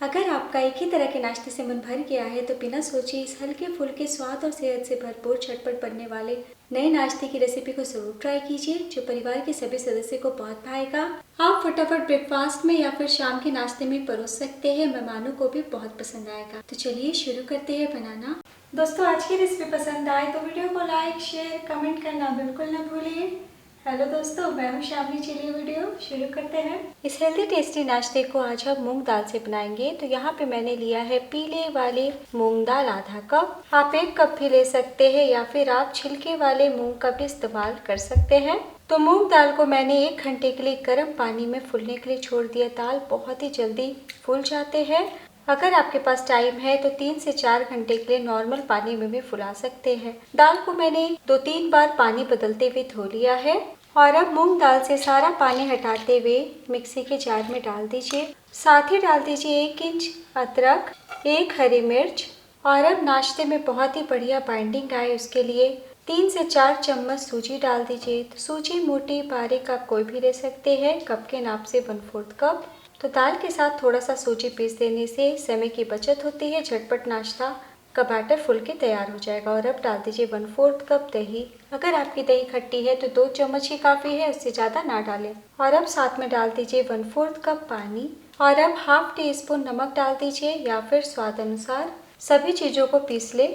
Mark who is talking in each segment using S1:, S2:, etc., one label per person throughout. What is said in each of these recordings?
S1: अगर आपका एक ही तरह के नाश्ते से मन भर गया है तो बिना सोचे इस हल्के फुल्के स्वाद और सेहत से भरपूर झटपट बनने वाले नए नाश्ते की रेसिपी को जरूर ट्राई कीजिए, जो परिवार के सभी सदस्य को बहुत भाएगा। आप फटाफट ब्रेकफास्ट में या फिर शाम के नाश्ते में परोस सकते हैं, मेहमानों को भी बहुत पसंद आएगा। तो चलिए शुरू करते हैं बनाना। दोस्तों, आज की रेसिपी पसंद आए तो वीडियो को लाइक शेयर कमेंट करना बिल्कुल ना भूलिए। हेलो दोस्तों, मैं हूं शामली। चलिए वीडियो शुरू करते हैं। इस हेल्दी टेस्टी नाश्ते को आज हम मूंग दाल से बनाएंगे। तो यहाँ पे मैंने लिया है पीले वाली मूंग दाल आधा कप। आप 1 कप भी ले सकते हैं या फिर आप छिलके वाले मूंग का भी इस्तेमाल कर सकते हैं। तो मूंग दाल को मैंने 1 घंटे के लिए गर्म पानी में फूलने के लिए छोड़ दिया। दाल बहुत ही जल्दी फूल जाते हैं। अगर आपके पास टाइम है तो 3 से 4 घंटे के लिए नॉर्मल पानी में भी फुला सकते हैं। दाल को मैंने 2-3 बार पानी बदलते हुए धो लिया है और अब मूंग दाल से सारा पानी हटाते हुए मिक्सी के जार में डाल दीजिए। साथ ही डाल दीजिए 1 इंच अदरक, 1 हरी मिर्च और अब नाश्ते में बहुत ही बढ़िया बाइंडिंग आए उसके लिए 3 से 4 चम्मच सूजी डाल दीजिए। तो सूजी मोटी बारीक आप कोई भी ले सकते हैं, कप के नाप से 1/4 कप। तो दाल के साथ थोड़ा सा सूजी पीस देने से समय की बचत होती है, झटपट नाश्ता का बैटर फुल के तैयार हो जाएगा। और अब डाल दीजिए 1/4 कप दही। अगर आपकी दही खट्टी है तो 2 चम्मच ही काफ़ी है, उससे ज़्यादा ना डालें। और अब साथ में डाल दीजिए 1/4 कप पानी और अब ½ टीस्पून नमक डाल दीजिए या फिर स्वाद अनुसार। सभी चीज़ों को पीस ले।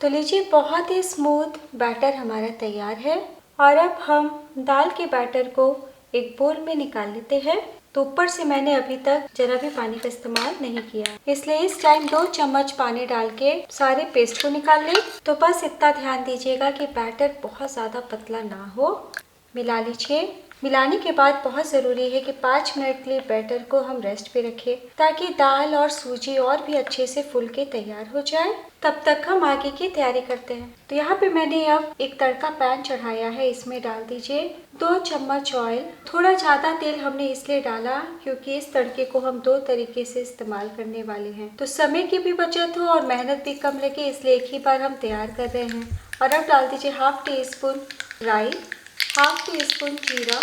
S1: तो लीजिए, बहुत ही स्मूथ बैटर हमारा तैयार है। और अब हम दाल के बैटर को एक बोल में निकाल लेते हैं। तो ऊपर से मैंने अभी तक जरा भी पानी का इस्तेमाल नहीं किया, इसलिए इस टाइम 2 चम्मच पानी डाल के सारे पेस्ट को निकाल ले। तो बस इतना ध्यान दीजिएगा कि बैटर बहुत ज़्यादा पतला ना हो। मिला लीजिए। मिलाने के बाद बहुत ज़रूरी है कि 5 मिनट के लिए बैटर को हम रेस्ट पे रखें, ताकि दाल और सूजी और भी अच्छे से फूल के तैयार हो जाए। तब तक हम आगे की तैयारी करते हैं। तो यहाँ पे मैंने अब एक तड़का पैन चढ़ाया है, इसमें डाल दीजिए 2 चम्मच ऑयल। थोड़ा ज़्यादा तेल हमने इसलिए डाला क्योंकि इस तड़के को हम 2 तरीके से इस्तेमाल करने वाले हैं, तो समय की भी बचत हो और मेहनत भी कम लगे, इसलिए एक ही बार हम तैयार कर रहे हैं। और अब डाल दीजिए ½ टीस्पून राई, ½ टीस्पून जीरा,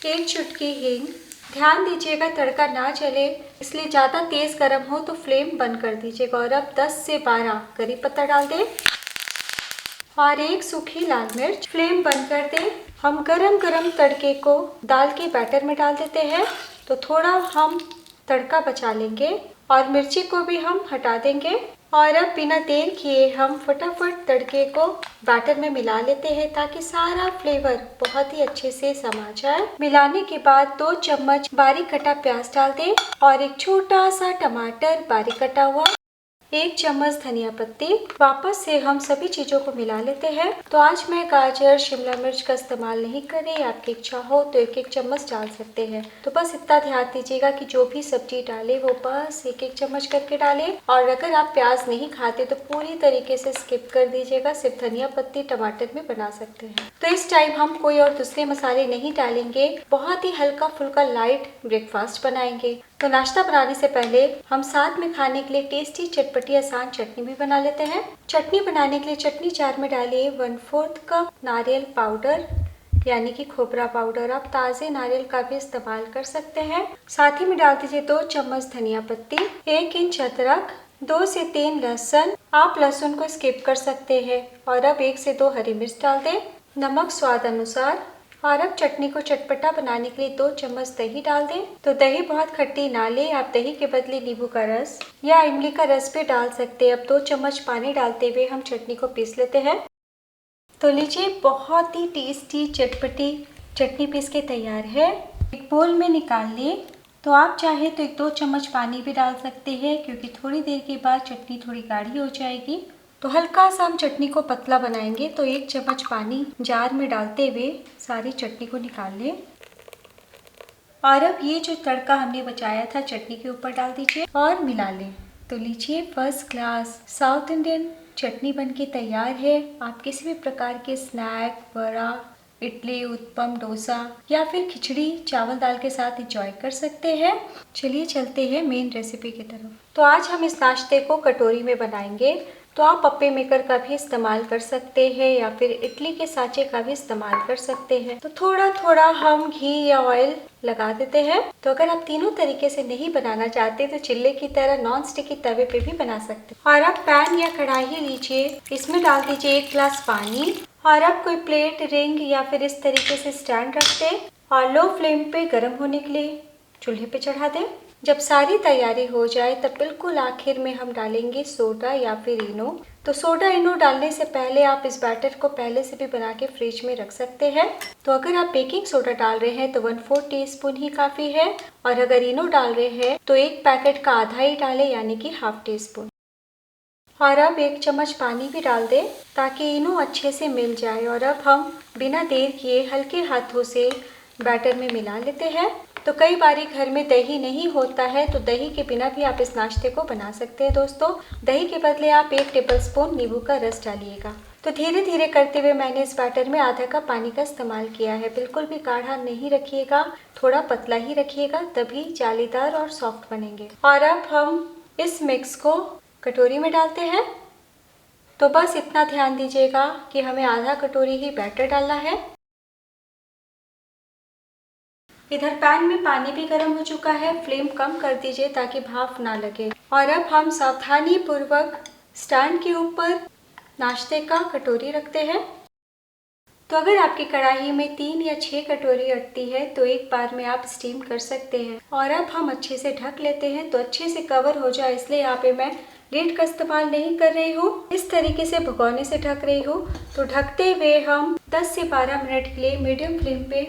S1: 1 चुटकी हींग। ध्यान दीजिएगा तड़का ना जले, इसलिए ज़्यादा तेज़ गर्म हो तो फ्लेम बंद कर दीजिएगा। और अब 10 से 12 करी पत्ता डाल दें और 1 सूखी लाल मिर्च। फ्लेम बंद कर दें। हम गरम गरम तड़के को दाल के बैटर में डाल देते हैं। तो थोड़ा हम तड़का बचा लेंगे और मिर्ची को भी हम हटा देंगे। और अब बिना देर किए हम फटाफट तड़के को बैटर में मिला लेते हैं, ताकि सारा फ्लेवर बहुत ही अच्छे से समा जाए। मिलाने के बाद 2 चम्मच बारीक कटा प्याज डाल दें और एक छोटा सा टमाटर बारीक कटा हुआ, 1 चम्मच धनिया पत्ती। वापस से हम सभी चीज़ों को मिला लेते हैं। तो आज मैं गाजर शिमला मिर्च का इस्तेमाल नहीं कर रही, आपकी इच्छा हो तो 1-1 चम्मच डाल सकते हैं। तो बस इतना ध्यान दीजिएगा कि जो भी सब्जी डाले वो बस 1-1 चम्मच करके डालें। और अगर आप प्याज नहीं खाते तो पूरी तरीके से स्किप कर दीजिएगा, सिर्फ धनिया पत्ती टमाटर में बना सकते हैं। तो इस टाइम हम कोई और दूसरे मसाले नहीं डालेंगे, बहुत ही हल्का फुल्का लाइट ब्रेकफास्ट बनाएंगे। तो नाश्ता बनाने से पहले हम साथ में खाने के लिए टेस्टी चटपटी आसान चटनी भी बना लेते हैं। चटनी बनाने के लिए चटनी जार में डालिए 1/4 कप नारियल पाउडर, यानी कि खोपरा पाउडर। आप ताज़े नारियल का भी इस्तेमाल कर सकते हैं। साथ ही में डाल दीजिए 2 चम्मच धनिया पत्ती, 1 इंच अदरक, 2 से 3 लहसुन। आप लहसुन को स्किप कर सकते हैं। और अब 1 से 2 हरी मिर्च डाल दें, नमक स्वाद अनुसार। और अब चटनी को चटपटा बनाने के लिए 2 चम्मच दही डाल दें। तो दही बहुत खट्टी ना लें, आप दही के बदले नींबू का रस या इमली का रस भी डाल सकते हैं। अब 2 चम्मच पानी डालते हुए हम चटनी को पीस लेते हैं। तो लीजिए, बहुत ही टेस्टी चटपटी चटनी पीस के तैयार है। एक बोल में निकाल लें। तो आप चाहे तो 1-2 चम्मच पानी भी डाल सकते हैं, क्योंकि थोड़ी देर के बाद चटनी थोड़ी गाढ़ी हो जाएगी। तो हल्का सा हम चटनी को पतला बनाएंगे। तो 1 चम्मच पानी जार में डालते हुए सारी चटनी को निकाल लें। और अब ये जो तड़का हमने बचाया था चटनी के ऊपर डाल दीजिए और मिला लें। तो लीजिए, फर्स्ट क्लास साउथ इंडियन चटनी बनके तैयार है। आप किसी भी प्रकार के स्नैक, वड़ा, इडली, उत्पम, डोसा या फिर खिचड़ी चावल दाल के साथ एंजॉय कर सकते हैं। चलिए चलते हैं मेन रेसिपी की तरफ। तो आज हम इस नाश्ते को कटोरी में बनाएंगे। तो आप अप्पे मेकर का भी इस्तेमाल कर सकते हैं या फिर इडली के सांचे का भी इस्तेमाल कर सकते हैं। तो थोड़ा थोड़ा हम घी या ऑयल लगा देते हैं। तो अगर आप तीनों तरीके से नहीं बनाना चाहते तो चिल्ले की तरह नॉन स्टिकी तवे पे भी बना सकते हैं। और अब पैन या कढ़ाई लीजिए, इसमें डाल दीजिए 1 गिलास पानी और अब कोई प्लेट, रिंग या फिर इस तरीके से स्टैंड रख दें और लो फ्लेम पे गर्म होने के लिए चूल्हे पे चढ़ा दें। जब सारी तैयारी हो जाए तब बिल्कुल आखिर में हम डालेंगे सोडा या फिर इनो। तो सोडा इनो डालने से पहले आप इस बैटर को पहले से भी बना के फ्रिज में रख सकते हैं। तो अगर आप बेकिंग सोडा डाल रहे हैं तो 1/4 टीस्पून ही काफ़ी है और अगर इनो डाल रहे हैं तो 1 पैकेट का आधा ही डालें, यानी कि ½ टीस्पून। और अब 1 चम्मच पानी भी डाल दें ताकि इनो अच्छे से मिल जाए। और अब हम बिना देर किए हल्के हाथों से बैटर में मिला लेते हैं। तो कई बारी घर में दही नहीं होता है तो दही के बिना भी आप इस नाश्ते को बना सकते हैं दोस्तों। दही के बदले आप 1 टेबलस्पून नींबू का रस डालिएगा। तो धीरे धीरे करते हुए मैंने इस बैटर में आधा कप पानी का इस्तेमाल किया है। बिल्कुल भी गाढ़ा नहीं रखिएगा, थोड़ा पतला ही रखिएगा, तभी जालीदार और सॉफ्ट बनेंगे। और अब हम इस मिक्स को कटोरी में डालते हैं। तो बस इतना ध्यान दीजिएगा कि हमें आधा कटोरी ही बैटर डालना है। इधर पैन में पानी भी गर्म हो चुका है, फ्लेम कम कर दीजिए ताकि भाप ना लगे। और अब हम सावधानी पूर्वक स्टैंड के ऊपर नाश्ते का कटोरी रखते हैं। तो अगर आपकी कढ़ाई में 3 या 6 कटोरी अटती है तो एक बार में आप स्टीम कर सकते हैं। और अब हम अच्छे से ढक लेते हैं। तो अच्छे से कवर हो जाए इसलिए यहाँ पे मैं लिड का इस्तेमाल नहीं कर रही हूँ, इस तरीके से भगोने से ढक रही हूँ। तो ढकते हुए हम 10 से 12 मिनट के लिए मीडियम फ्लेम पे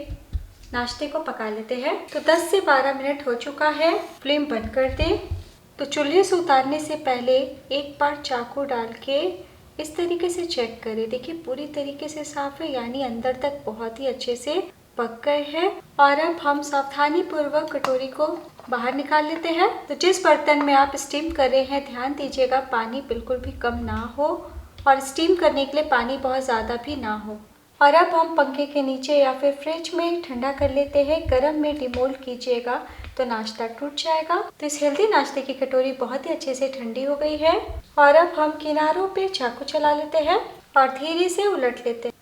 S1: नाश्ते को पका लेते हैं। तो 10 से 12 मिनट हो चुका है, फ्लेम बंद कर दें। तो चूल्हे से उतारने से पहले एक बार चाकू डाल के इस तरीके से चेक करें। देखिए पूरी तरीके से साफ है, यानी अंदर तक बहुत ही अच्छे से पक गए हैं। और अब हम सावधानी पूर्वक कटोरी को बाहर निकाल लेते हैं। तो जिस बर्तन में आप स्टीम कर रहे हैं ध्यान दीजिएगा पानी बिल्कुल भी कम ना हो और स्टीम करने के लिए पानी बहुत ज़्यादा भी ना हो। और अब हम पंखे के नीचे या फिर फ्रिज में ठंडा कर लेते हैं। गर्म में डिमोल्ड कीजिएगा तो नाश्ता टूट जाएगा। तो इस हेल्दी नाश्ते की कटोरी बहुत ही अच्छे से ठंडी हो गई है। और अब हम किनारों पे चाकू चला लेते हैं और धीरे से उलट लेते हैं।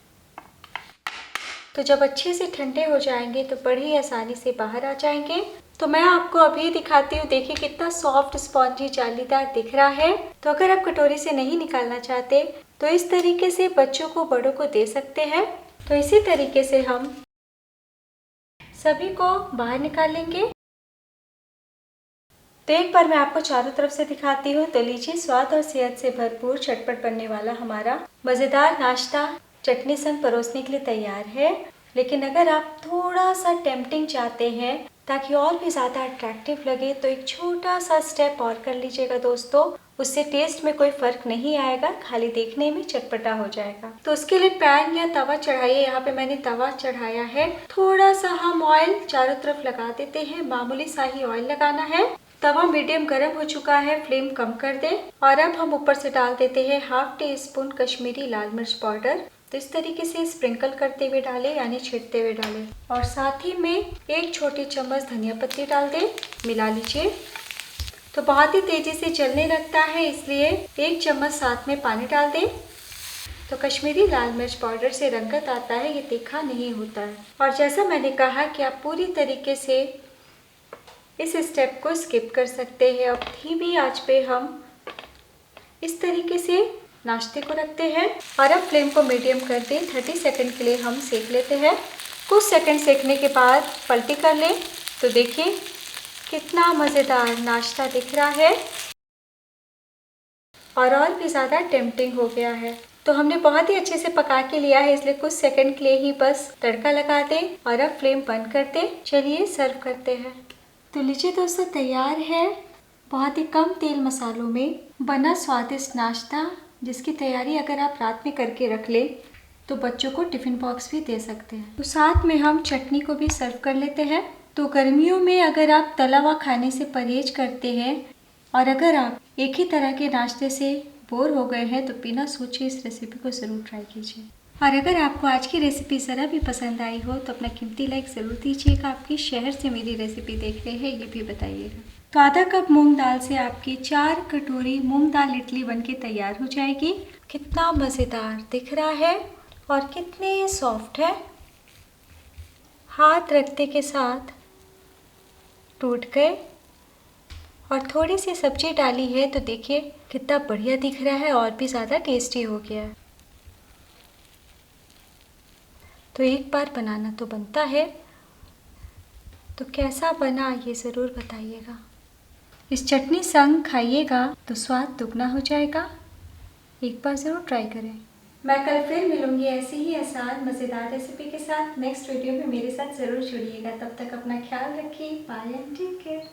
S1: तो जब अच्छे से ठंडे हो जाएंगे तो बड़ी आसानी से बाहर आ जाएंगे। तो मैं आपको अभी दिखाती हूँ, देखिए कितना सॉफ्ट स्पॉन्जी जालीदार दिख रहा है। तो अगर आप कटोरी से नहीं निकालना चाहते तो इस तरीके से बच्चों को, बड़ों को दे सकते हैं। तो इसी तरीके से हम सभी को बाहर निकालेंगे। तो एक बार मैं आपको चारों तरफ से दिखाती हूँ। तो लीजिए स्वाद और सेहत से भरपूर झटपट बनने वाला हमारा मज़ेदार नाश्ता चटनी संग परोसने के लिए तैयार है। लेकिन अगर आप थोड़ा सा टेम्पटिंग चाहते हैं ताकि और भी ज़्यादा अट्रैक्टिव लगे तो एक छोटा सा स्टेप और कर लीजिएगा दोस्तों। उससे टेस्ट में कोई फ़र्क नहीं आएगा, खाली देखने में चटपटा हो जाएगा। तो उसके लिए पैन या तवा चढ़ाइए। यहाँ पे मैंने तवा चढ़ाया है। थोड़ा सा हम ऑयल चारों तरफ लगा देते हैं, मामूली सा ही ऑयल लगाना है। तवा मीडियम गर्म हो चुका है, फ्लेम कम कर दें। और अब हम ऊपर से डाल देते हैं ½ टीस्पून कश्मीरी लाल मिर्च पाउडर। तो इस तरीके से स्प्रिंकल करते हुए डालें, यानी छिड़कते हुए डालें। और साथ ही में 1 छोटी चम्मच धनिया पत्ती डाल दें, मिला लीजिए। तो बहुत ही तेज़ी से जलने लगता है इसलिए 1 चम्मच साथ में पानी डाल दें। तो कश्मीरी लाल मिर्च पाउडर से रंगत आता है, ये तीखा नहीं होता है। और जैसा मैंने कहा कि आप पूरी तरीके से इस स्टेप को स्किप कर सकते हैं। अब धीमी आंच पे हम इस तरीके से नाश्ते को रखते हैं और अब फ्लेम को मीडियम कर दें। 30 सेकंड के लिए हम सेक लेते हैं। कुछ सेकंड सेकने के बाद पलटी कर लें। तो देखिए कितना मज़ेदार नाश्ता दिख रहा है और भी ज़्यादा टेम्पटिंग हो गया है। तो हमने बहुत ही अच्छे से पका के लिया है, इसलिए कुछ सेकंड के लिए ही बस तड़का लगा दें और अब फ्लेम बंद कर दें। चलिए सर्व करते हैं। तो लीजिए दोस्तों, तैयार है बहुत ही कम तेल मसालों में बना स्वादिष्ट नाश्ता, जिसकी तैयारी अगर आप रात में करके रख लें तो बच्चों को टिफ़िन बॉक्स भी दे सकते हैं। तो साथ में हम चटनी को भी सर्व कर लेते हैं। तो गर्मियों में अगर आप तला हुआ खाने से परहेज करते हैं और अगर आप एक ही तरह के नाश्ते से बोर हो गए हैं तो बिना सोचे इस रेसिपी को ज़रूर ट्राई कीजिए। और अगर आपको आज की रेसिपी ज़रा भी पसंद आई हो तो अपना कीमती लाइक ज़रूर दीजिएगा। आपकी शहर से मेरी रेसिपी देख रहे हैं ये भी बताइएगा। तो आधा कप मूंग दाल से आपकी 4 कटोरी मूंग दाल इडली बनके तैयार हो जाएगी। कितना मज़ेदार दिख रहा है और कितने सॉफ्ट है। हाथ रखते के साथ टूट गए और थोड़ी सी सब्जी डाली है तो देखिए कितना बढ़िया दिख रहा है और भी ज़्यादा टेस्टी हो गया है। तो एक बार बनाना तो बनता है। तो कैसा बना ये ज़रूर बताइएगा। इस चटनी संग खाइएगा तो स्वाद दुगना हो जाएगा। एक बार ज़रूर ट्राई करें। मैं कल फिर मिलूंगी ऐसी ही आसान मज़ेदार रेसिपी के साथ। नेक्स्ट वीडियो में मेरे साथ ज़रूर जुड़िएगा। तब तक अपना ख्याल रखिए। Bye and take care.